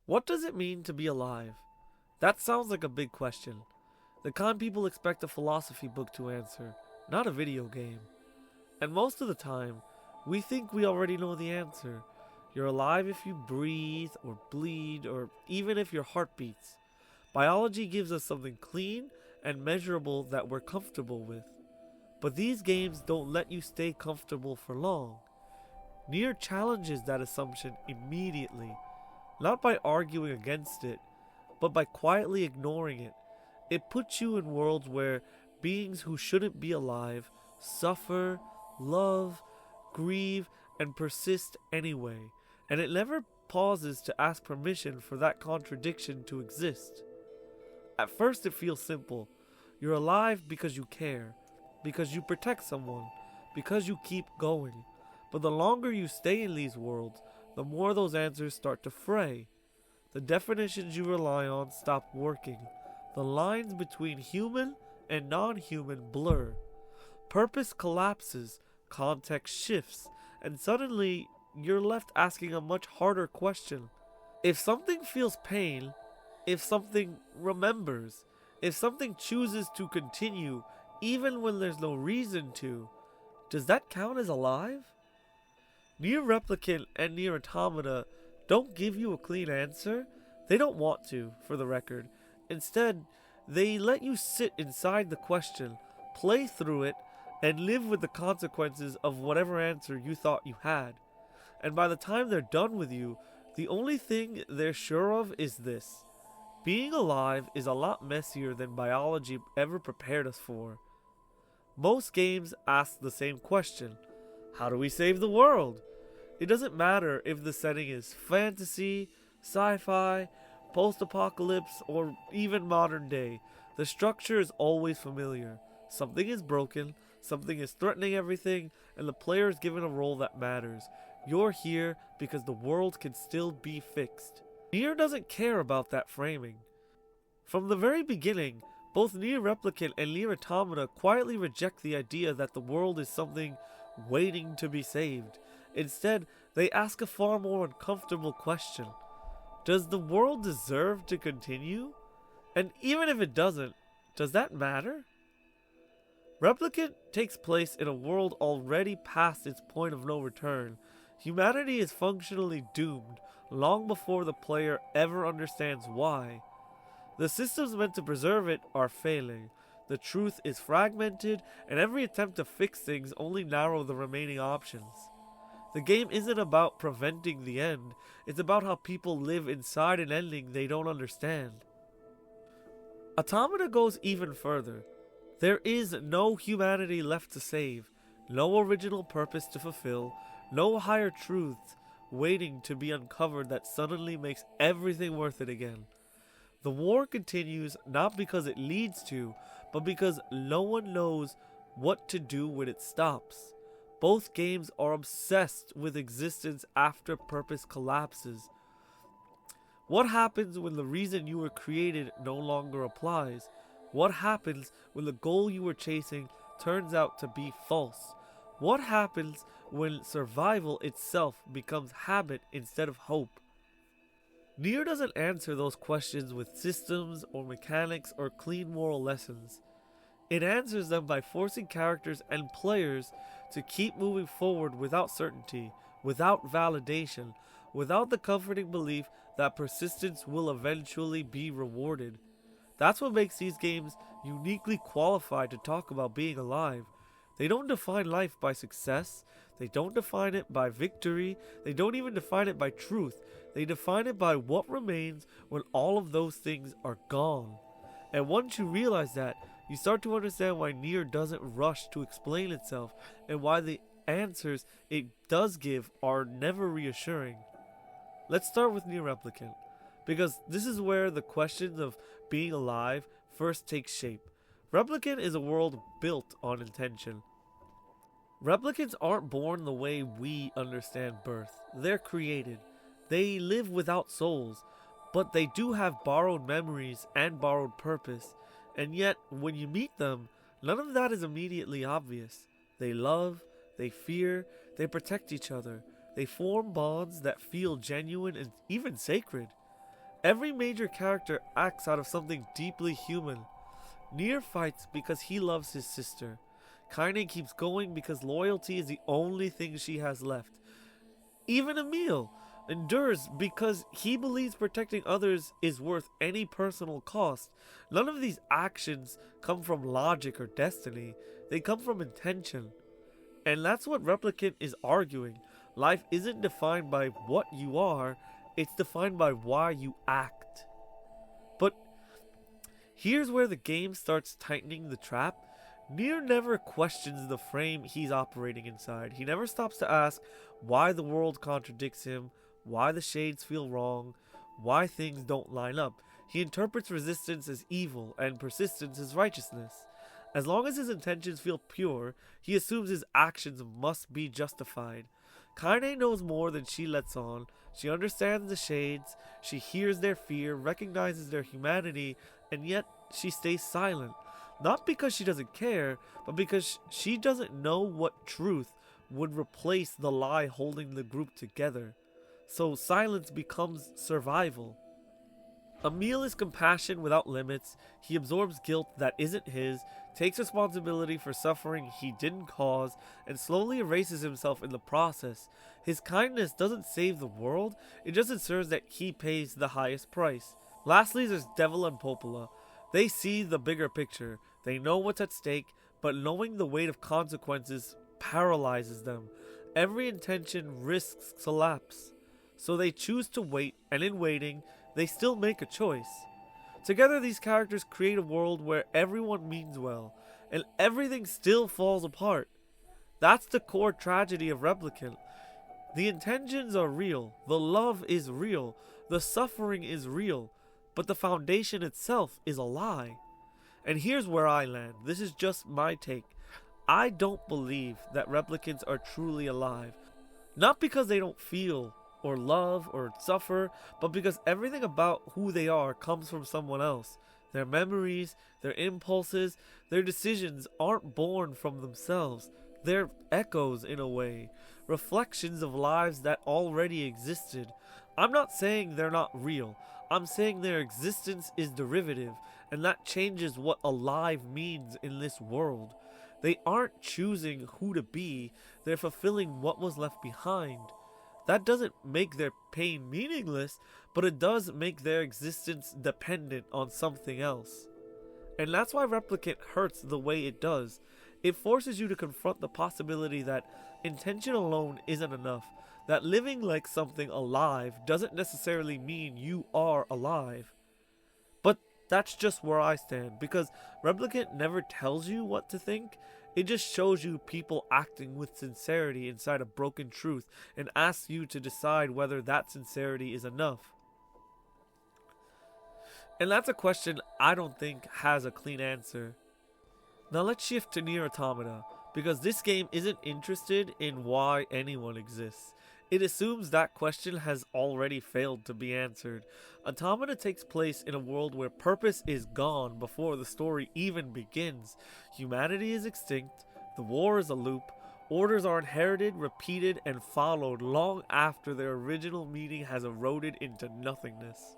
What does it mean to be alive? That sounds like a big question. The kind people expect a philosophy book to answer, not a video game. And most of the time, we think we already know the answer. You're alive if you breathe, or bleed, or even if your heart beats. Biology gives us something clean and measurable that we're comfortable with. But these games don't let you stay comfortable for long. NieR challenges that assumption immediately, not by arguing against it, but by quietly ignoring it. It puts you in worlds where beings who shouldn't be alive suffer, love, grieve, and persist anyway, and it never pauses to ask permission for that contradiction to exist. At first, it feels simple. You're alive because you care, because you protect someone, because you keep going. But the longer you stay in these worlds, the more those answers start to fray. The definitions you rely on stop working. The lines between human and non-human blur. Purpose collapses, context shifts, and suddenly you're left asking a much harder question. If something feels pain, if something remembers, if something chooses to continue even when there's no reason to, does that count as alive? NieR Replicant and NieR Automata don't give you a clean answer. They don't want to, for the record. Instead, they let you sit inside the question, play through it, and live with the consequences of whatever answer you thought you had. And by the time they're done with you, the only thing they're sure of is this: being alive is a lot messier than biology ever prepared us for. Most games ask the same question: how do we save the world? It doesn't matter if the setting is fantasy, sci-fi, post-apocalypse, or even modern day. The structure is always familiar. Something is broken, something is threatening everything, and the player is given a role that matters. You're here because the world can still be fixed. NieR doesn't care about that framing. From the very beginning, both NieR Replicant and NieR Automata quietly reject the idea that the world is something waiting to be saved. Instead, they ask a far more uncomfortable question. Does the world deserve to continue? And even if it doesn't, does that matter? Replicant takes place in a world already past its point of no return. Humanity is functionally doomed long before the player ever understands why. The systems meant to preserve it are failing. The truth is fragmented, and every attempt to fix things only narrow the remaining options. The game isn't about preventing the end, it's about how people live inside an ending they don't understand. Automata goes even further. There is no humanity left to save, no original purpose to fulfill, no higher truths waiting to be uncovered that suddenly makes everything worth it again. The war continues not because it leads to, but because no one knows what to do when it stops. Both games are obsessed with existence after purpose collapses. What happens when the reason you were created no longer applies? What happens when the goal you were chasing turns out to be false? What happens when survival itself becomes habit instead of hope? NieR doesn't answer those questions with systems or mechanics or clean moral lessons. It answers them by forcing characters and players to keep moving forward without certainty, without validation, without the comforting belief that persistence will eventually be rewarded. That's what makes these games uniquely qualified to talk about being alive. They don't define life by success, they don't define it by victory, they don't even define it by truth. They define it by what remains when all of those things are gone. And once you realize that, you start to understand why NieR doesn't rush to explain itself, and why the answers it does give are never reassuring. Let's start with NieR Replicant, because this is where the questions of being alive first take shape. Replicant is a world built on intention. Replicants aren't born the way we understand birth. They're created. They live without souls, but they do have borrowed memories and borrowed purpose. And yet, when you meet them, none of that is immediately obvious. They love, they fear, they protect each other. They form bonds that feel genuine and even sacred. Every major character acts out of something deeply human. NieR fights because he loves his sister. Kaine keeps going because loyalty is the only thing she has left. Even Emil endures because he believes protecting others is worth any personal cost. None of these actions come from logic or destiny, they come from intention. And that's what Replicant is arguing. Life isn't defined by what you are, it's defined by why you act. But here's where the game starts tightening the trap. NieR never questions the frame he's operating inside. He never stops to ask why the world contradicts him, why the shades feel wrong, why things don't line up. He interprets resistance as evil and persistence as righteousness. As long as his intentions feel pure, he assumes his actions must be justified. Kaine knows more than she lets on. She understands the shades, she hears their fear, recognizes their humanity, and yet she stays silent. Not because she doesn't care, but because she doesn't know what truth would replace the lie holding the group together. So silence becomes survival. Emil is compassion without limits. He absorbs guilt that isn't his, takes responsibility for suffering he didn't cause, and slowly erases himself in the process. His kindness doesn't save the world, it just ensures that he pays the highest price. Lastly, there's Devil and Popola. They see the bigger picture. They know what's at stake, but knowing the weight of consequences paralyzes them. Every intention risks collapse. So they choose to wait, and in waiting, they still make a choice. Together, these characters create a world where everyone means well, and everything still falls apart. That's the core tragedy of Replicant. The intentions are real, the love is real, the suffering is real, but the foundation itself is a lie. And here's where I land. This is just my take. I don't believe that replicants are truly alive. Not because they don't feel or love or suffer, but because everything about who they are comes from someone else. Their memories, their impulses, their decisions aren't born from themselves. They're echoes in a way, reflections of lives that already existed. I'm not saying they're not real. I'm saying their existence is derivative, and that changes what alive means in this world. They aren't choosing who to be, they're fulfilling what was left behind. That doesn't make their pain meaningless, but it does make their existence dependent on something else. And that's why Replicant hurts the way it does. It forces you to confront the possibility that intention alone isn't enough, that living like something alive doesn't necessarily mean you are alive. But that's just where I stand, because Replicant never tells you what to think. It just shows you people acting with sincerity inside a broken truth and asks you to decide whether that sincerity is enough. And that's a question I don't think has a clean answer. Now let's shift to NieR Automata, because this game isn't interested in why anyone exists. It assumes that question has already failed to be answered. Automata takes place in a world where purpose is gone before the story even begins. Humanity is extinct, the war is a loop, orders are inherited, repeated, and followed long after their original meaning has eroded into nothingness.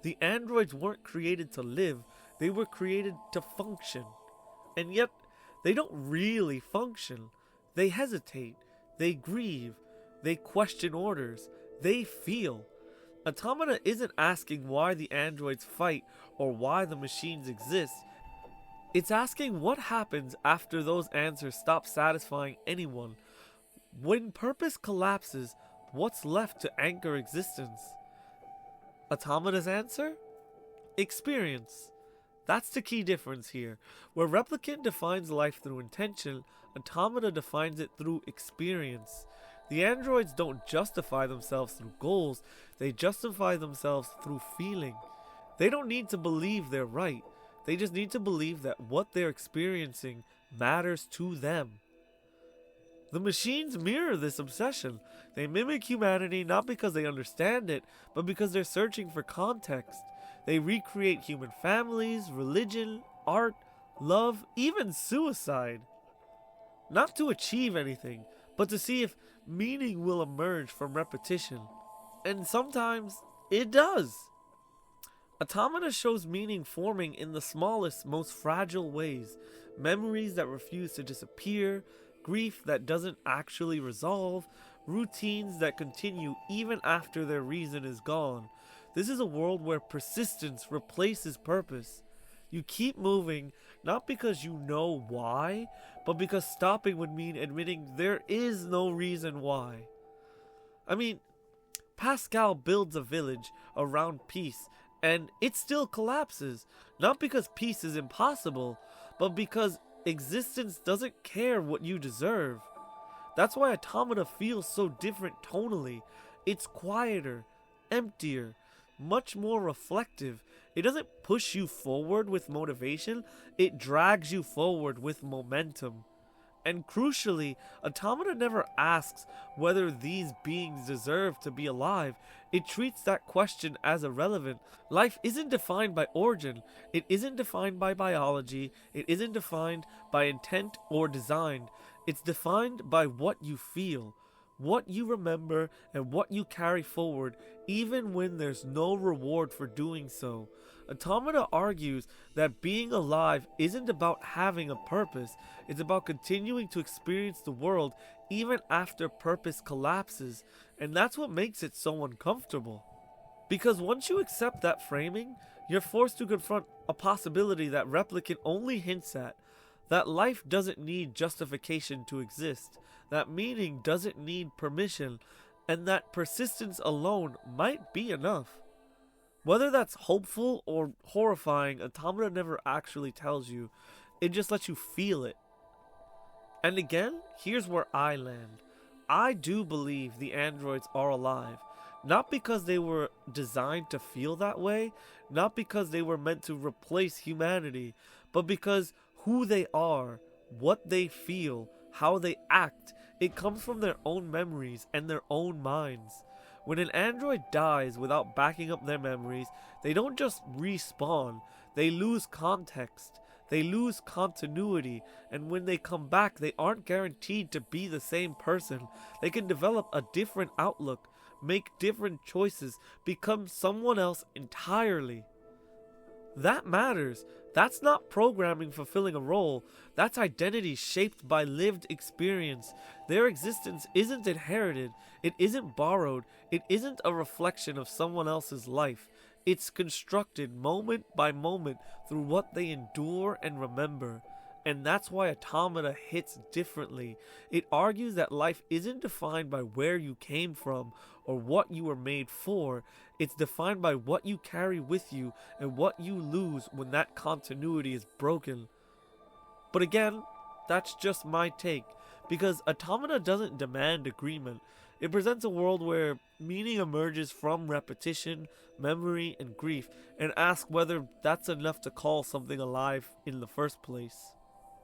The androids weren't created to live, they were created to function. And yet, they don't really function. They hesitate, they grieve, they question orders, they feel. Automata isn't asking why the androids fight or why the machines exist. It's asking what happens after those answers stop satisfying anyone. When purpose collapses, what's left to anchor existence? Automata's answer? Experience. That's the key difference here. Where Replicant defines life through intention, Automata defines it through experience. The androids don't justify themselves through goals, they justify themselves through feeling. They don't need to believe they're right, they just need to believe that what they're experiencing matters to them. The machines mirror this obsession. They mimic humanity not because they understand it, but because they're searching for context. They recreate human families, religion, art, love, even suicide. Not to achieve anything, but to see if meaning will emerge from repetition. And sometimes it does. Automata shows meaning forming in the smallest, most fragile ways. Memories that refuse to disappear, grief that doesn't actually resolve, routines that continue even after their reason is gone. This is a world where persistence replaces purpose. You keep moving, not because you know why, but because stopping would mean admitting there is no reason why. I mean, Pascal builds a village around peace, and it still collapses, not because peace is impossible, but because existence doesn't care what you deserve. That's why Automata feels so different tonally. It's quieter, emptier, much more reflective. It doesn't push you forward with motivation, it drags you forward with momentum. And crucially, Automata never asks whether these beings deserve to be alive. It treats that question as irrelevant. Life isn't defined by origin, it isn't defined by biology, it isn't defined by intent or design. It's defined by what you feel, what you remember, and what you carry forward, even when there's no reward for doing so. Automata argues that being alive isn't about having a purpose, it's about continuing to experience the world even after purpose collapses, and that's what makes it so uncomfortable. Because once you accept that framing, you're forced to confront a possibility that Replicant only hints at, that life doesn't need justification to exist, that meaning doesn't need permission, and that persistence alone might be enough. Whether that's hopeful or horrifying, Automata never actually tells you. It just lets you feel it. And again, here's where I land. I do believe the androids are alive. Not because they were designed to feel that way, not because they were meant to replace humanity, but because who they are, what they feel, how they act, it comes from their own memories and their own minds. When an android dies without backing up their memories, they don't just respawn, they lose context, they lose continuity, and when they come back, they aren't guaranteed to be the same person. They can develop a different outlook, make different choices, become someone else entirely. That matters. That's not programming fulfilling a role. That's identity shaped by lived experience. Their existence isn't inherited. It isn't borrowed. It isn't a reflection of someone else's life. It's constructed moment by moment through what they endure and remember. And that's why Automata hits differently. It argues that life isn't defined by where you came from or what you were made for. It's defined by what you carry with you and what you lose when that continuity is broken. But again, that's just my take, because Automata doesn't demand agreement. It presents a world where meaning emerges from repetition, memory, and grief, and asks whether that's enough to call something alive in the first place.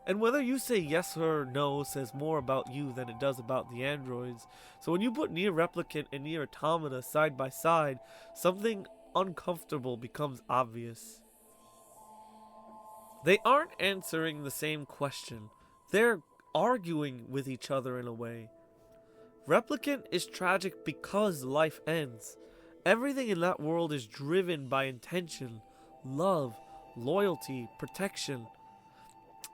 And whether you say yes or no says more about you than it does about the androids. So when you put NieR Replicant and NieR Automata side by side, something uncomfortable becomes obvious. They aren't answering the same question. They're arguing with each other in a way. Replicant is tragic because life ends. Everything in that world is driven by intention, love, loyalty, protection.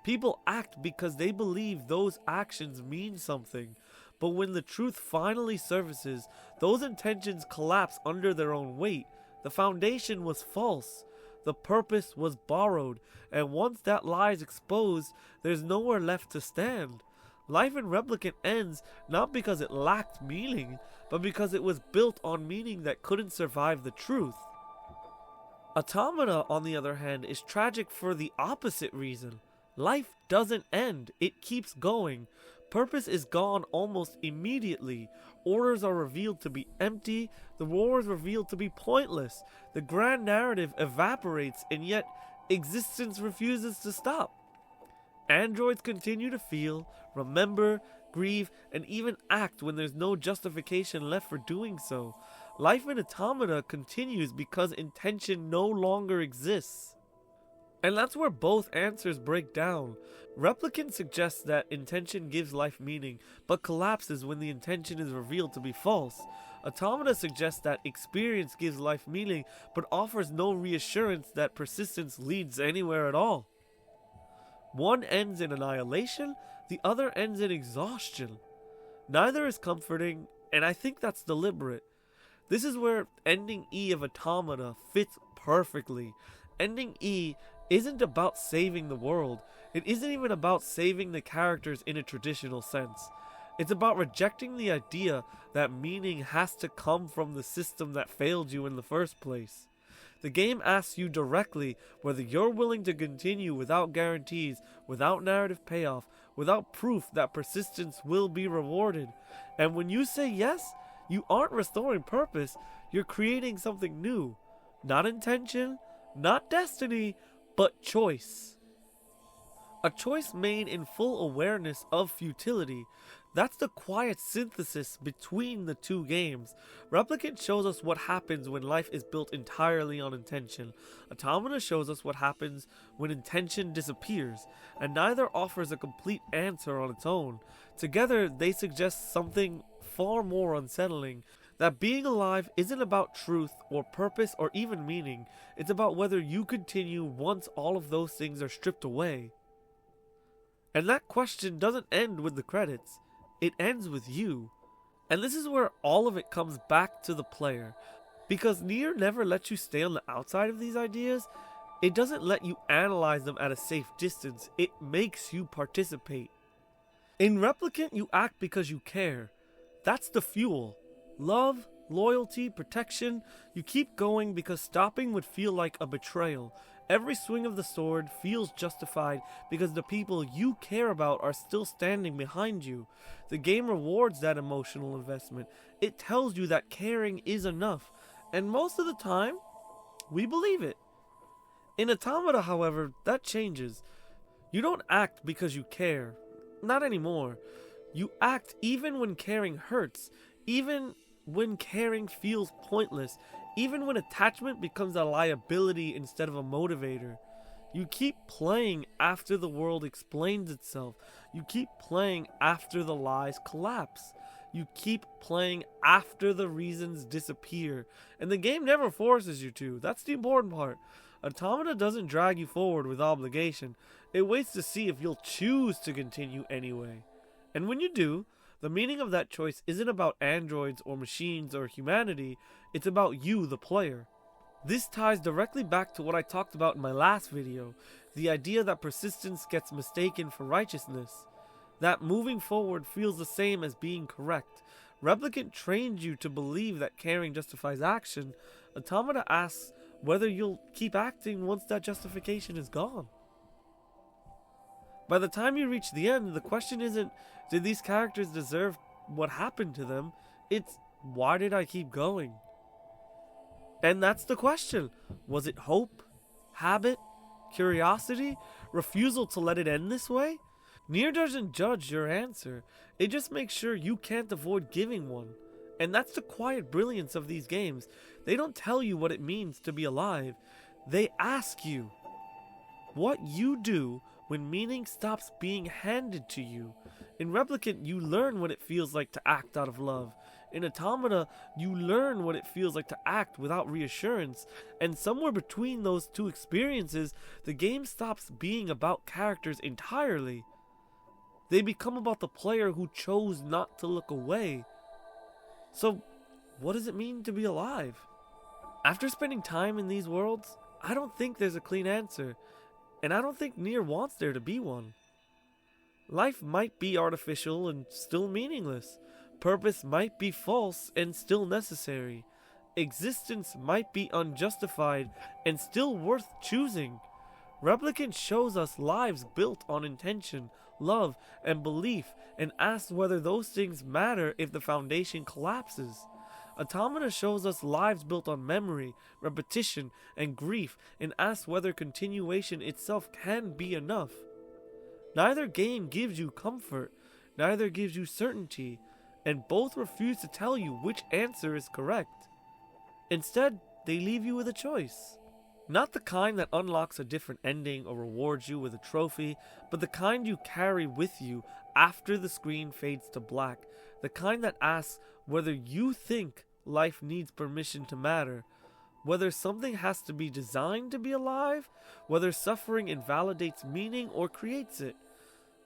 People act because they believe those actions mean something, but when the truth finally surfaces, those intentions collapse under their own weight. The foundation was false, the purpose was borrowed, and once that lie is exposed, there's nowhere left to stand. Life in Replicant ends not because it lacked meaning, but because it was built on meaning that couldn't survive the truth. Automata, on the other hand, is tragic for the opposite reason. Life doesn't end, it keeps going. Purpose is gone almost immediately. Orders are revealed to be empty, the war is revealed to be pointless. The grand narrative evaporates, and yet existence refuses to stop. Androids continue to feel, remember, grieve, and even act when there's no justification left for doing so. Life in Automata continues because intention no longer exists. And that's where both answers break down. Replicant suggests that intention gives life meaning, but collapses when the intention is revealed to be false. Automata suggests that experience gives life meaning, but offers no reassurance that persistence leads anywhere at all. One ends in annihilation, the other ends in exhaustion. Neither is comforting, and I think that's deliberate. This is where ending E of Automata fits perfectly. Ending E isn't about saving the world. It isn't even about saving the characters in a traditional sense. It's about rejecting the idea that meaning has to come from the system that failed you in the first place. The game asks you directly whether you're willing to continue without guarantees, without narrative payoff, without proof that persistence will be rewarded. And when you say yes, you aren't restoring purpose, you're creating something new. Not intention, not destiny, but choice. A choice made in full awareness of futility. That's the quiet synthesis between the two games. Replicant shows us what happens when life is built entirely on intention. Automata shows us what happens when intention disappears, and neither offers a complete answer on its own. Together, they suggest something far more unsettling. That being alive isn't about truth or purpose or even meaning. It's about whether you continue once all of those things are stripped away. And that question doesn't end with the credits. It ends with you. And this is where all of it comes back to the player. Because NieR never lets you stay on the outside of these ideas. It doesn't let you analyze them at a safe distance. It makes you participate. In Replicant, you act because you care. That's the fuel. Love, loyalty, protection. You keep going because stopping would feel like a betrayal. Every swing of the sword feels justified because the people you care about are still standing behind you. The game rewards that emotional investment. It tells you that caring is enough, and most of the time, we believe it. In Automata, however, that changes. You don't act because you care. Not anymore. You act even when caring hurts, even when caring feels pointless, even when attachment becomes a liability instead of a motivator. You keep playing after the world explains itself. You keep playing after the lies collapse. You keep playing after the reasons disappear. And the game never forces you to. That's the important part. Automata doesn't drag you forward with obligation. It waits to see if you'll choose to continue anyway. And when you do, the meaning of that choice isn't about androids or machines or humanity, it's about you, the player. This ties directly back to what I talked about in my last video, the idea that persistence gets mistaken for righteousness. That moving forward feels the same as being correct. Replicant trained you to believe that caring justifies action. Automata asks whether you'll keep acting once that justification is gone. By the time you reach the end, the question isn't, did these characters deserve what happened to them? It's, why did I keep going? And that's the question. Was it hope? Habit? Curiosity? Refusal to let it end this way? NieR doesn't judge your answer. It just makes sure you can't avoid giving one. And that's the quiet brilliance of these games. They don't tell you what it means to be alive. They ask you what you do when meaning stops being handed to you. In Replicant, you learn what it feels like to act out of love. In Automata, you learn what it feels like to act without reassurance. And somewhere between those two experiences, the game stops being about characters entirely. They become about the player who chose not to look away. So, what does it mean to be alive? After spending time in these worlds, I don't think there's a clean answer. And I don't think NieR wants there to be one. Life might be artificial and still meaningless. Purpose might be false and still necessary. Existence might be unjustified and still worth choosing. Replicant shows us lives built on intention, love, and belief, and asks whether those things matter if the foundation collapses. Automata shows us lives built on memory, repetition, and grief, and asks whether continuation itself can be enough. Neither game gives you comfort, neither gives you certainty, and both refuse to tell you which answer is correct. Instead, they leave you with a choice. Not the kind that unlocks a different ending or rewards you with a trophy, but the kind you carry with you after the screen fades to black. The kind that asks whether you think life needs permission to matter, whether something has to be designed to be alive, whether suffering invalidates meaning or creates it,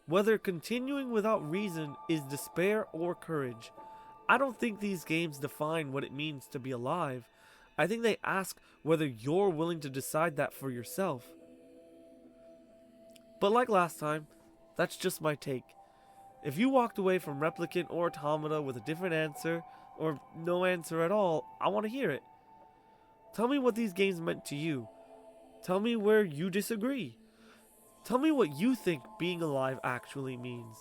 whether continuing without reason is despair or courage. I don't think these games define what it means to be alive. I think they ask whether you're willing to decide that for yourself. But like last time, that's just my take. If you walked away from Replicant or Automata with a different answer, or no answer at all, I want to hear it. Tell me what these games meant to you. Tell me where you disagree. Tell me what you think being alive actually means.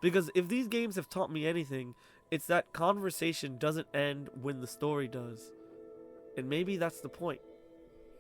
Because if these games have taught me anything, it's that conversation doesn't end when the story does. And maybe that's the point.